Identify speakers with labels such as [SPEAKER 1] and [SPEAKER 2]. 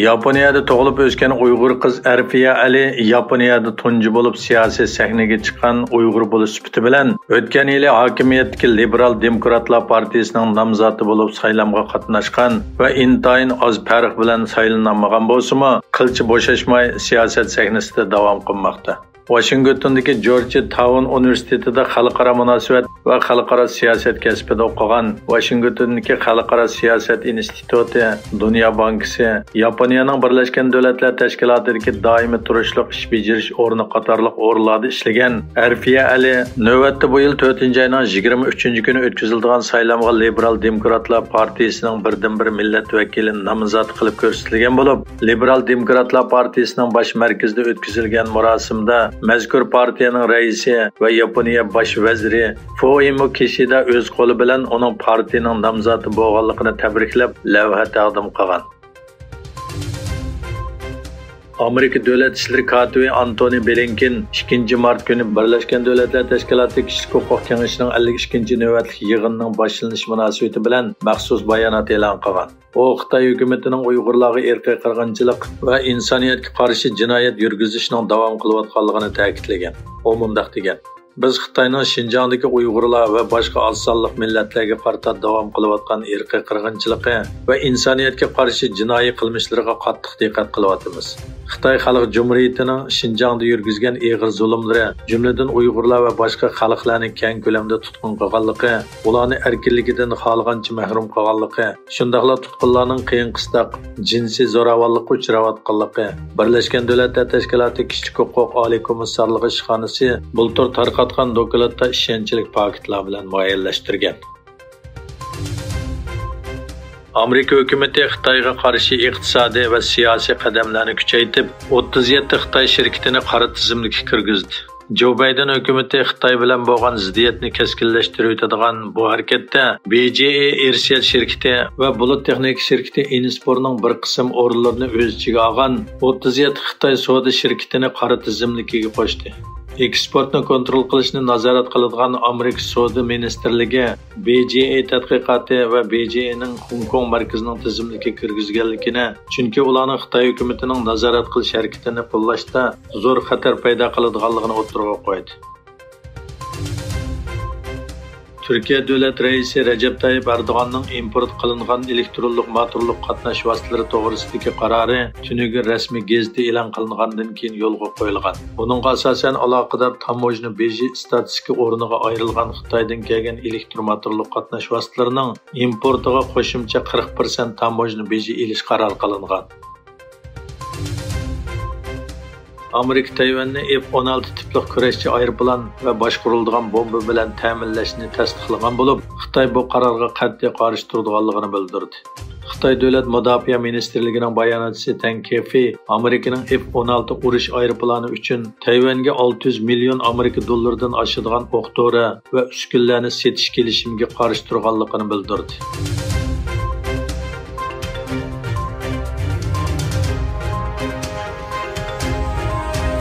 [SPEAKER 1] Yaponiyada tug'ilib o'sgan Uyg'ur qiz Arfiya Ali Yaponiyada tunji bo'lib siyosiy sahnaga chiqqan Uyg'ur bo'lish sifati bilan o'tgan yili hokimiyatdagi Liberal Demokratlar partiyasining nomzodi bo'lib saylamga qatnashgan va intayin oz farq bilan saylanmagan bo'lsa-mu, qilchi bo'shashmay siyosat sahnasida davom qilmoqda. Washingtondagi Georgetown Universitetida xalqaro munosabat va xalqaro siyosat kasbida o'qigan, Washingtondagi Xalqaro siyosat instituti, Dunyo bankisi, Yaponiyaning Birlashgan Davlatlar Tashkilotidagi doimiy turishliq ish bajarish o'rni qatorliq o'rinlarda ishlagan Arfiya Ali navbatda bu yil 4-oyning 23-kuni o'tkaziladigan saylamga Liberal Demokratlar partiyasining birdan-bir millat vakili nomzod qilib ko'rsatilgan bo'lib, Liberal Demokratlar partiyasining bosh markazida o'tkazilgan marosimda mazkur partiyaning raisi va Yaponiya bosh vaziri Fumio Kishida o'z qo'li bilan uning partiyaning nomzodi bo'lganligini tabriklab, lavha taqdim qilgan. Amerika Davlat ishlari kotibi Antony Blinken 2-mart kuni Birlashgan Davlatlar Tashkiloti Kishilik huquq kengashining 52-navbatlik yig'inining boshlanishi munosabati bilan maxsus bayonot e'lon qilgan. U Xitoy hukumatining Uyg'urlarga irqiy qirg'inchilik va insoniyatga qarshi jinoyat yurgizishning davom qilayotganligini ta'kidlagan. U mundaq degan: Biz Xitoyning Xinjiangdagi Uyg'urlar va boshqa oz sonli millatlarga qarata davom qilayotgan irqiy qirg'inchiligi va insoniyatga qarshi jinoiy qilmishlariga qattiq diqqat qilyapmiz. Xitoy Xalq Cumhuriyetining Xinjiangda yurgizgan ig'ir zulmlari, jumladan Uyg'urlar va boshqa xalqlarni keng ko'lamda tutqun qilganligi, ularni erkinligidan xohlagancha mahrum qilganligi, shundaqla tutqunlarning qiyin qistoq jinsiy zo'ravonlikka uchrayotganligi, Birlashgan Davlatlar Tashkiloti Kishilik huquq oliy komissarligi ishxonasi bultur tarqatgan dokladda ishonchli paketlar bilan muayyanlashtirgan. Amerika hukumati Xitoyga qarshi iqtisodiy va siyosiy qadamlarni kuchaytirib, 37 Xitoy shirkatini qora tizimga kirgizdi. Joe Biden hukumati Xitoy bilan bo'lgan ziddiyatni keskinlashtirib o'tadigan bu harakatda BJE Aircel shirkati va bulut texnika shirkati Insporning bir qism o'rinlarini o'z ichiga olgan 37 Xitoy savdo shirkatini qora tizimligiga qo'shdi. Eksportni kontrol qilishni nazorat qiladigan Amerika Savdo ministrligi BJE tadqiqoti va BJEning Hong Kong markazining tizimligiga kirgizganligini, chunki ularning Xitoy hukumatining nazorat qilish harakatini qo'llashda zo'r xatar paydo qiladiganligini o'tirg'a qo'ydi. Türkiye Devlet Reisi Recep Tayyip Erdoğan'ın import qilingan elektronlik motorlik qatnash vositalari to'g'risidagi qarori tunugi rasmiy gazetda e'lon qilingandan keyin yo'lga qo'yilgan. Buningga asosan aloqador tamojna beji statistika o'rniga ayrilgan Xitoydan kelgan elektromotorlik qatnash vositalarining importiga qo'shimcha 40% tamojna beji elish qaror qilingan. Amerika Tayvanni F-16 tipli kurashchi aeroplan va boshqariladigan bomba bilan ta'minlashni tasdiqlagan bo'lib, Xitoy bu qarorga qat'iy qarshi turadiganligini bildirdi. Xitoy Davlat Mudofaa ministrligining bayonotchisi Tang Kefi Amerikaning F-16 urush aeroplani uchun Tayvanga 600 million Amerika dollaridan oshadigan o'q-dori va uskunlarni setish kelishimiga qarshi turganligini bildirdi.